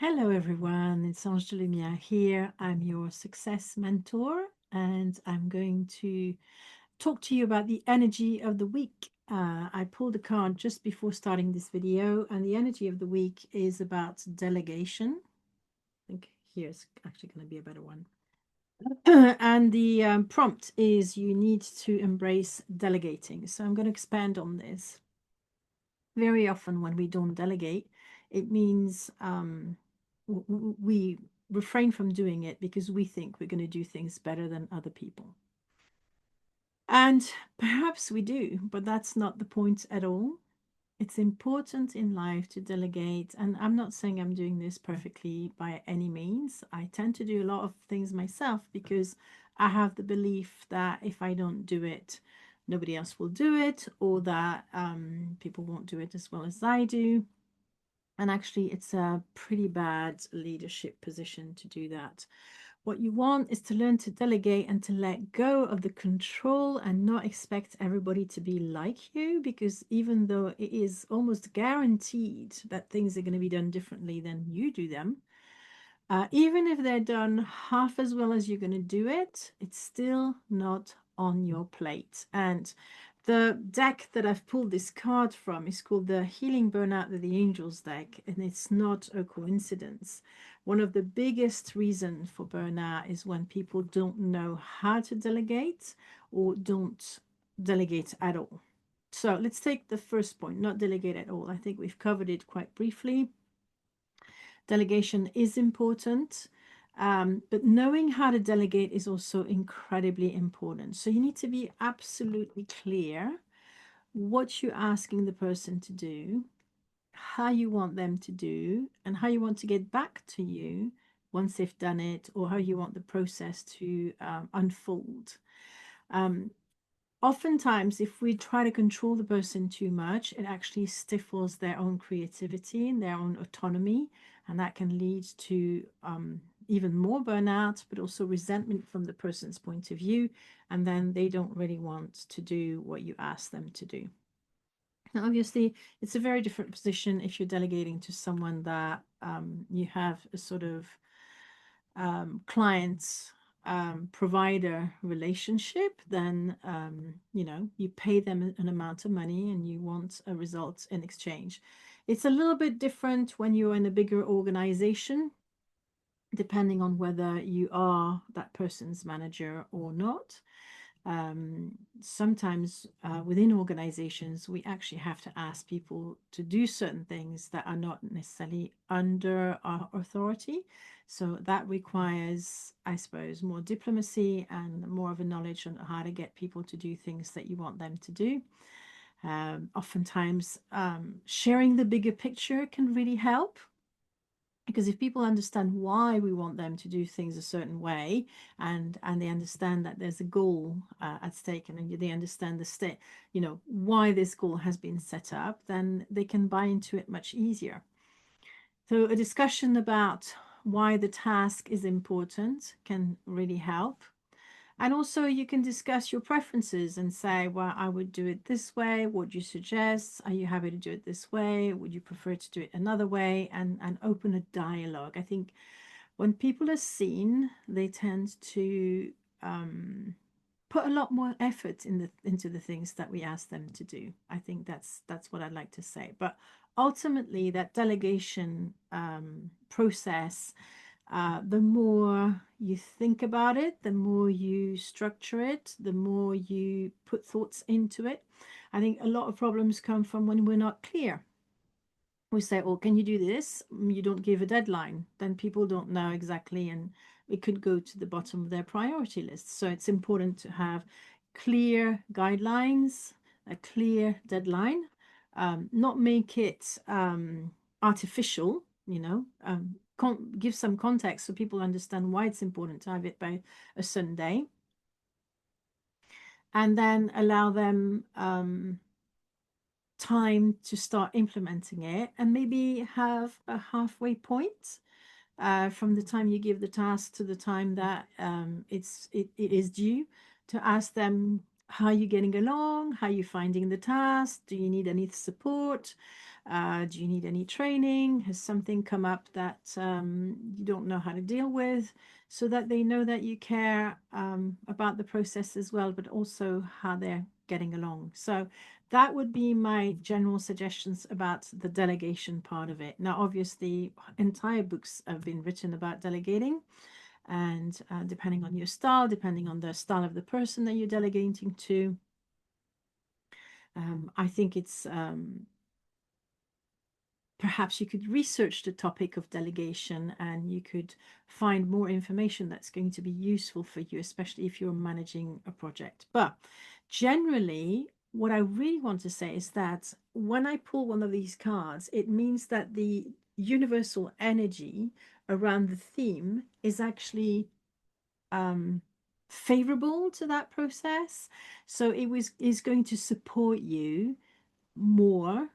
Hello everyone, it's Incidentally here. I'm your success mentor and I'm going to talk to you about the energy of the week. I pulled a card just before starting this video and the energy of the week is about delegation. I think here's actually going to be a better one. And the prompt is you need to embrace delegating. So I'm going to expand on this. Very often when we don't delegate, it means we refrain from doing it because we think we're going to do things better than other people. And perhaps we do, but that's not the point at all. It's important in life to delegate. And I'm not saying I'm doing this perfectly by any means. I tend to do a lot of things myself because I have the belief that if I don't do it, nobody else will do it, or that people won't do it as well as I do. And actually, it's a pretty bad leadership position to do that. What you want is to learn to delegate and to let go of the control and not expect everybody to be like you, because even though it is almost guaranteed that things are going to be done differently than you do them, even if they're done half as well as you're going to do it, it's still not on your plate. And the deck that I've pulled this card from is called the Healing Burnout of the Angels deck, and it's not a coincidence. One of the biggest reasons for burnout is when people don't know how to delegate or don't delegate at all. So let's take the first point, not delegate at all. I think we've covered it quite briefly. Delegation is important, but knowing how to delegate is also incredibly important. So you need to be absolutely clear what you're asking the person to do, how you want them to do, and how you want to get back to you once they've done it, or how you want the process to unfold. Oftentimes, if we try to control the person too much, it actually stifles their own creativity and their own autonomy, and that can lead to even more burnout, but also resentment from the person's point of view, and then they don't really want to do what you ask them to do. Now, obviously, it's a very different position if you're delegating to someone that you have a sort of client provider relationship. Then you pay them an amount of money and you want a result in exchange. It's a little bit different when you're in a bigger organization, depending on whether you are that person's manager or not. Sometimes within organizations, we actually have to ask people to do certain things that are not necessarily under our authority. So that requires, I suppose, more diplomacy and more of a knowledge on how to get people to do things that you want them to do. Oftentimes, sharing the bigger picture can really help. Because if people understand why we want them to do things a certain way, and they understand that there's a goal at stake, and they understand the state, why this goal has been set up, then they can buy into it much easier. So a discussion about why the task is important can really help. And also you can discuss your preferences and say, well, I would do it this way. What do you suggest? Are you happy to do it this way? Would you prefer to do it another way? And open a dialogue. I think when people are seen, they tend to put a lot more effort into the things that we ask them to do. I think that's what I'd like to say. But ultimately, that delegation process, the more you think about it, the more you structure it, the more you put thoughts into it. I think a lot of problems come from when we're not clear. We say, oh, can you do this? You don't give a deadline. Then people don't know exactly, and it could go to the bottom of their priority list. So it's important to have clear guidelines, a clear deadline, not make it artificial, give some context so people understand why it's important to have it by a certain day, and then allow them time to start implementing it, and maybe have a halfway point from the time you give the task to the time that it is due, to ask them how you're getting along, how you're finding the task, do you need any support, Do you need any training? Has something come up that you don't know how to deal with? So that they know that you care about the process as well, but also how they're getting along. So that would be my general suggestions about the delegation part of it. Now, obviously, entire books have been written about delegating, and depending on your style, depending on the style of the person that you're delegating to, I think it's perhaps you could research the topic of delegation and you could find more information that's going to be useful for you, especially if you're managing a project. But generally, what I really want to say is that when I pull one of these cards, it means that the universal energy around the theme is actually favorable to that process. So it is going to support you more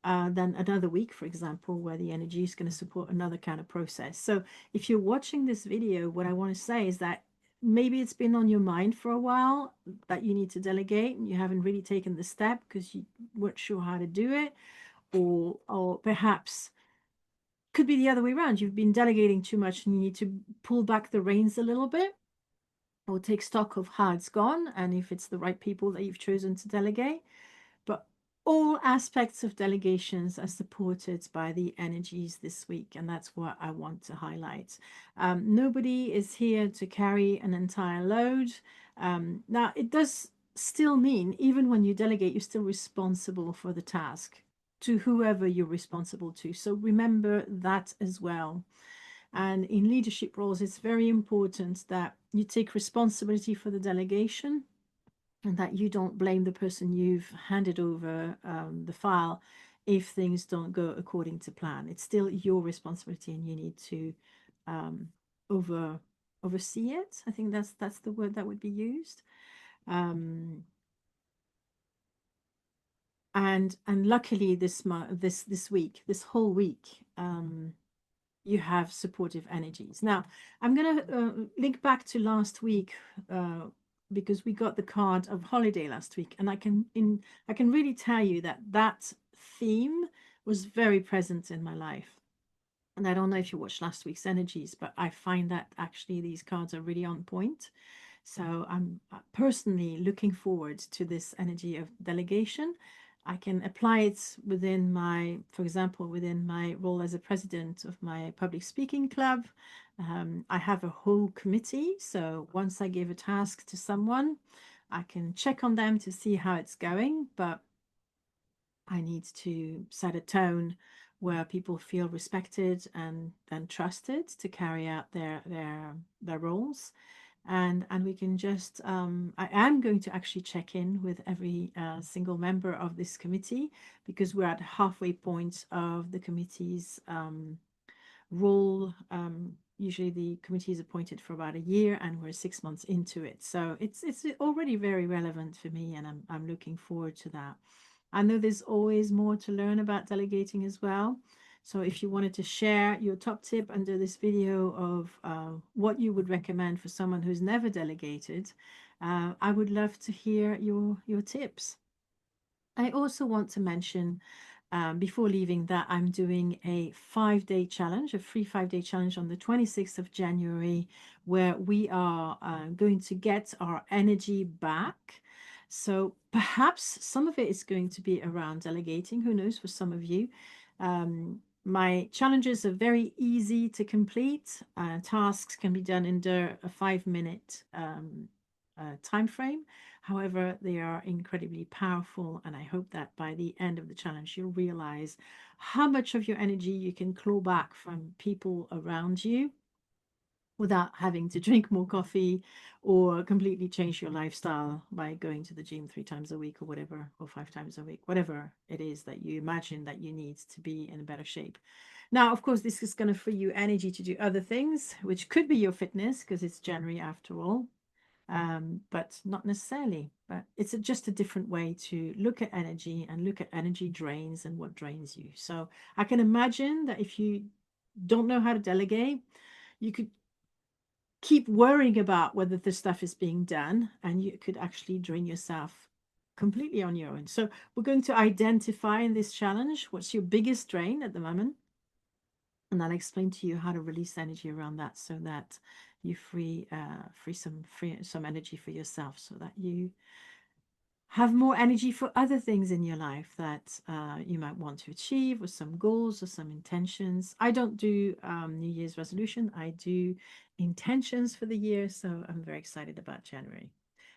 than another week, for example, where the energy is going to support another kind of process. So if you're watching this video, what I want to say is that maybe it's been on your mind for a while that you need to delegate and you haven't really taken the step because you weren't sure how to do it, or perhaps could be the other way around. You've been delegating too much and you need to pull back the reins a little bit or take stock of how it's gone and if it's the right people that you've chosen to delegate. But all aspects of delegations are supported by the energies this week, and that's what I want to highlight. Nobody is here to carry an entire load. Now, it does still mean, even when you delegate, you're still responsible for the task to whoever you're responsible to. So remember that as well. And in leadership roles, it's very important that you take responsibility for the delegation and that you don't blame the person you've handed over the file if things don't go according to plan. It's still your responsibility, and you need to um, oversee it. I think that's the word that would be used. Um, and luckily this week, this whole week, you have supportive energies. Now, I'm going to link back to last week because we got the card of holiday last week, and I can really tell you that that theme was very present in my life. And I don't know if you watched last week's energies, but I find that actually these cards are really on point. So I'm personally looking forward to this energy of delegation. I can apply it within my, for example, within my role as a president of my public speaking club. I have a whole committee. So once I give a task to someone, I can check on them to see how it's going. But I need to set a tone where people feel respected and trusted to carry out their roles. And we can just I am going to actually check in with every single member of this committee because we're at halfway point of the committee's role. Usually the committee is appointed for about a year and we're 6 months into it. So it's already very relevant for me, and I'm looking forward to that. I know there's always more to learn about delegating as well. So if you wanted to share your top tip under this video of what you would recommend for someone who's never delegated, I would love to hear your tips. I also want to mention before leaving that I'm doing a 5-day challenge, a free 5-day challenge on the 26th of January, where we are going to get our energy back. So perhaps some of it is going to be around delegating. Who knows, for some of you. My challenges are very easy to complete. Tasks can be done under a 5-minute time frame. However, they are incredibly powerful, and I hope that by the end of the challenge, you'll realize how much of your energy you can claw back from people around you without having to drink more coffee or completely change your lifestyle by going to the gym 3 times a week or whatever, or 5 times a week, whatever it is that you imagine that you need to be in better shape. Now, of course, this is going to free you energy to do other things, which could be your fitness because it's January after all. But not necessarily. But it's just a different way to look at energy and look at energy drains and what drains you. So I can imagine that if you don't know how to delegate, you could keep worrying about whether the stuff is being done, and you could actually drain yourself completely on your own. So we're going to identify in this challenge what's your biggest drain at the moment. And I'll explain to you how to release energy around that so that you free some energy for yourself so that you have more energy for other things in your life that you might want to achieve, or some goals or some intentions. I don't do New Year's resolution. I do intentions for the year. So I'm very excited about January.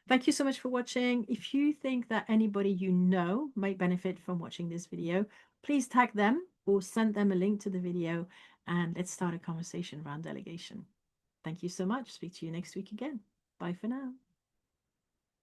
Thank you so much for watching. If you think that anybody you know might benefit from watching this video, please tag them or send them a link to the video, and let's start a conversation around delegation. Thank you so much. Speak to you next week again. Bye for now.